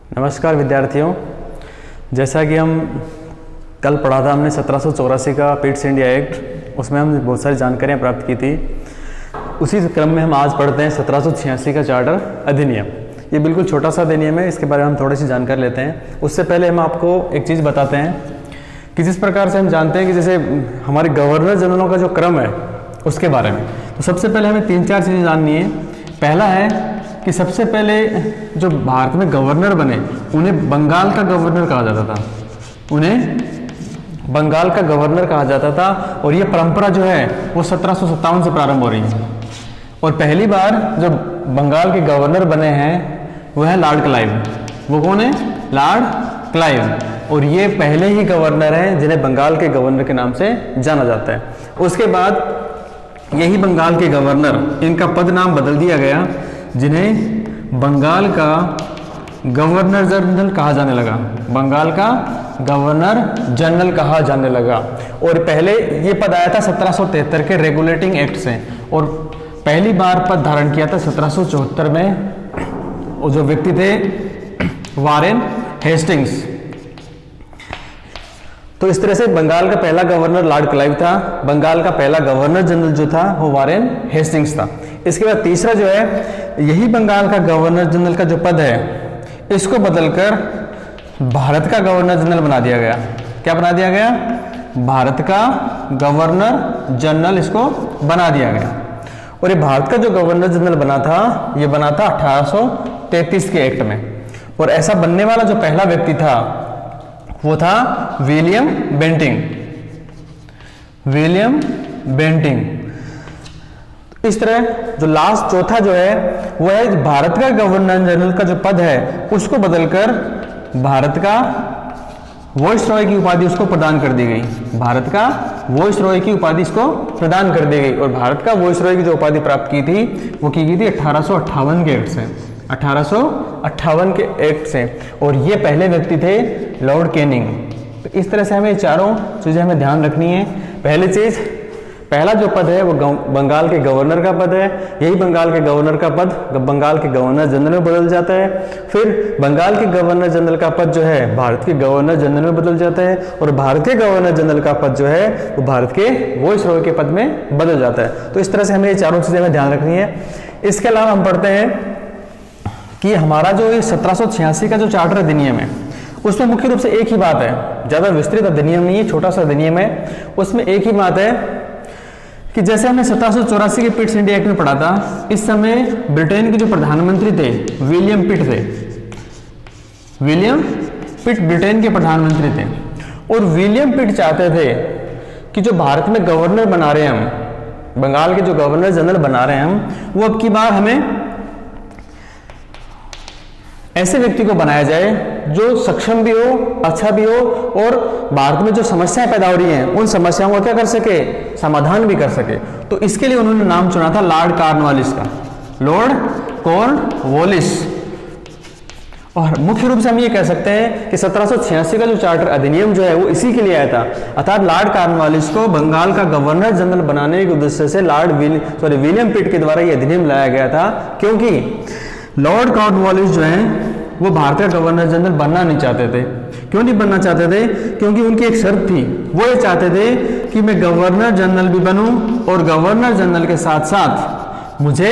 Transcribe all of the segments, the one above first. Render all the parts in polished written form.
नमस्कार विद्यार्थियों, जैसा कि हम कल पढ़ा था हमने 1784 का पिट्स इंडिया एक्ट, उसमें हमने बहुत सारी जानकारियाँ प्राप्त की थी। उसी क्रम में हम आज पढ़ते हैं 1786 का चार्टर अधिनियम। ये बिल्कुल छोटा सा अधिनियम है, इसके बारे में हम थोड़ी सी जानकारी लेते हैं। उससे पहले हम आपको एक चीज़ बताते हैं कि जिस प्रकार से हम जानते हैं कि जैसे हमारे गवर्नर जनरलों का जो क्रम है उसके बारे में, तो सबसे पहले हमें 3-4 चीज़ें जाननी है। पहला है कि सबसे पहले जो भारत में गवर्नर बने उन्हें बंगाल का गवर्नर कहा जाता था, उन्हें बंगाल का गवर्नर कहा जाता था। और ये परंपरा जो है वो 1757 से प्रारंभ हो रही है। और पहली बार जो बंगाल के गवर्नर बने हैं वो है लॉर्ड क्लाइव। वो कौन है? Lord Clive. और ये पहले ही गवर्नर हैं जिन्हें बंगाल के गवर्नर के नाम से जाना जाता है। उसके बाद यही बंगाल के गवर्नर, इनका पद नाम बदल दिया गया, जिन्हें बंगाल का गवर्नर जनरल कहा जाने लगा। बंगाल का गवर्नर जनरल कहा जाने लगा। और पहले ये पद आया था 1773 के रेगुलेटिंग एक्ट से, और पहली बार पद धारण किया था 1774 में। और जो व्यक्ति थे वारेन हेस्टिंग्स। तो इस तरह से बंगाल का पहला गवर्नर लॉर्ड क्लाइव था, बंगाल का पहला गवर्नर जनरल जो था वो वारेन हेस्टिंग्स था। इसके बाद तीसरा जो है, यही बंगाल का गवर्नर जनरल का जो पद है इसको बदलकर भारत का गवर्नर जनरल बना दिया गया। क्या बना दिया गया? भारत का गवर्नर जनरल इसको बना दिया गया। और ये भारत का जो गवर्नर जनरल बना था, ये बना था 1833 के एक्ट में। और ऐसा बनने वाला जो पहला व्यक्ति था वो था विलियम बेंटिंग। William Bentinck. इस तरह जो लास्ट चौथा जो है वो है भारत का गवर्नर जनरल का जो पद है उसको बदलकर भारत का वॉइसरॉय की उपाधि उसको प्रदान कर दी गई। भारत का वॉइसरॉय की उपाधि इसको प्रदान कर दी गई। और भारत का वॉइसरॉय की जो उपाधि प्राप्त की थी वो की गई थी 1858 के एक्ट से। 1858 के एक्ट से। और ये पहले व्यक्ति थे लॉर्ड कैनिंग। तो इस तरह से हमें चारों चीजें हमें ध्यान रखनी है। पहली चीज, पहला जो पद है वो बंगाल के गवर्नर का पद है। यही बंगाल के गवर्नर का पद बंगाल के गवर्नर जनरल में बदल जाता है। फिर बंगाल के गवर्नर जनरल का पद जो है भारत के गवर्नर जनरल में बदल जाता है। और भारत के गवर्नर जनरल का पद जो है वो भारत के वॉइसरॉय के पद में बदल जाता है। तो इस तरह से हमें ये चारों चीजें हमें ध्यान रखनी है। इसके अलावा हम पढ़ते हैं कि हमारा जो ये 1786 का जो चार्टर अधिनियम है उसमें मुख्य रूप से एक ही बात है, ज्यादा विस्तृत अधिनियम नहीं है, छोटा सा अधिनियम है। उसमें एक ही बात है कि जैसे हमने 1784 के पिट्स इंडिया एक्ट में पढ़ा था, इस समय ब्रिटेन के जो प्रधानमंत्री थे विलियम पिट थे। विलियम पिट ब्रिटेन के प्रधानमंत्री थे। और विलियम पिट चाहते थे कि जो भारत में गवर्नर बना रहे हैं हम, बंगाल के जो गवर्नर जनरल बना रहे हैं हम, वो अब की बार हमें ऐसे व्यक्ति को बनाया जाए जो सक्षम भी हो, अच्छा भी हो, और भारत में जो समस्याएं पैदा हो रही हैं उन समस्याओं को क्या कर सके, समाधान भी कर सके। तो इसके लिए उन्होंने नाम चुना था लॉर्ड कॉर्नवालिस का, लॉर्ड कॉर्नवालिस। और मुख्य रूप से हम ये कह सकते हैं कि 1786 का जो चार्टर अधिनियम जो है वो इसी के लिए आया था। अर्थात लॉर्ड कॉर्नवालिस को बंगाल का गवर्नर जनरल बनाने के उद्देश्य से विलियम पिट के द्वारा ये अधिनियम लाया गया था। क्योंकि लॉर्ड कॉर्नवालिस जो है वो भारत का गवर्नर जनरल बनना नहीं चाहते थे। क्यों नहीं बनना चाहते थे? क्योंकि उनकी एक शर्त थी, वो ये चाहते थे कि मैं गवर्नर जनरल भी बनूं और गवर्नर जनरल के साथ साथ मुझे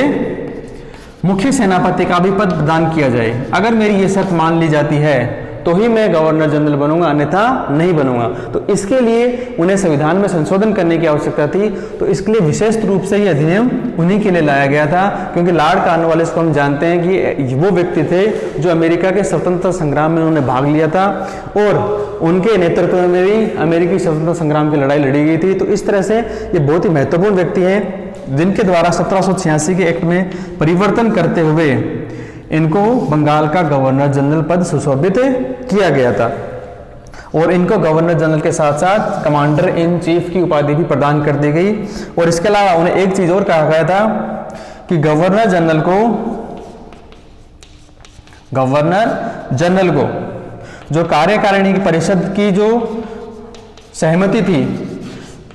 मुख्य सेनापति का भी पद प्रदान किया जाए। अगर मेरी ये शर्त मान ली जाती है तो ही मैं गवर्नर जनरल बनूंगा, अन्यथा नहीं बनूंगा। तो इसके लिए उन्हें संविधान में संशोधन करने की आवश्यकता थी। तो इसके लिए विशेष रूप से ये अधिनियम उन्हीं के लिए लाया गया था। क्योंकि लॉर्ड कॉर्नवालिस को हम जानते हैं कि वो व्यक्ति थे जो अमेरिका के स्वतंत्रता संग्राम में उन्होंने भाग लिया था, और उनके नेतृत्व में भी अमेरिकी स्वतंत्रता संग्राम की लड़ाई लड़ी गई थी। तो इस तरह से ये बहुत ही महत्वपूर्ण व्यक्ति हैं जिनके द्वारा 1786 के एक्ट में परिवर्तन करते हुए इनको बंगाल का गवर्नर जनरल पद सुशोभित किया गया था। और इनको गवर्नर जनरल के साथ साथ कमांडर इन चीफ की उपाधि भी प्रदान कर दी गई। और इसके अलावा उन्हें एक चीज और कहा गया था कि गवर्नर जनरल को जो कार्यकारिणी की परिषद की जो सहमति थी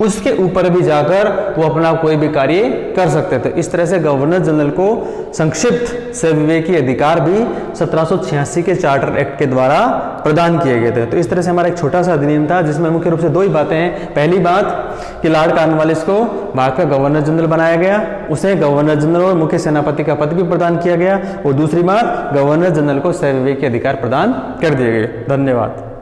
उसके ऊपर भी जाकर वो अपना कोई भी कार्य कर सकते थे। इस तरह से गवर्नर जनरल को संक्षिप्त से विवेकी अधिकार भी 1786 के चार्टर एक्ट के द्वारा प्रदान किए गए थे। तो इस तरह से हमारा एक छोटा सा अधिनियम था जिसमें मुख्य रूप से दो ही बातें हैं। पहली बात कि लॉर्ड कॉर्नवालिस को भारत का गवर्नर जनरल बनाया गया, उसे गवर्नर जनरल और मुख्य सेनापति का पद भी प्रदान किया गया, और दूसरी बात गवर्नर जनरल को सविवेकी अधिकार प्रदान कर दिए गए। धन्यवाद।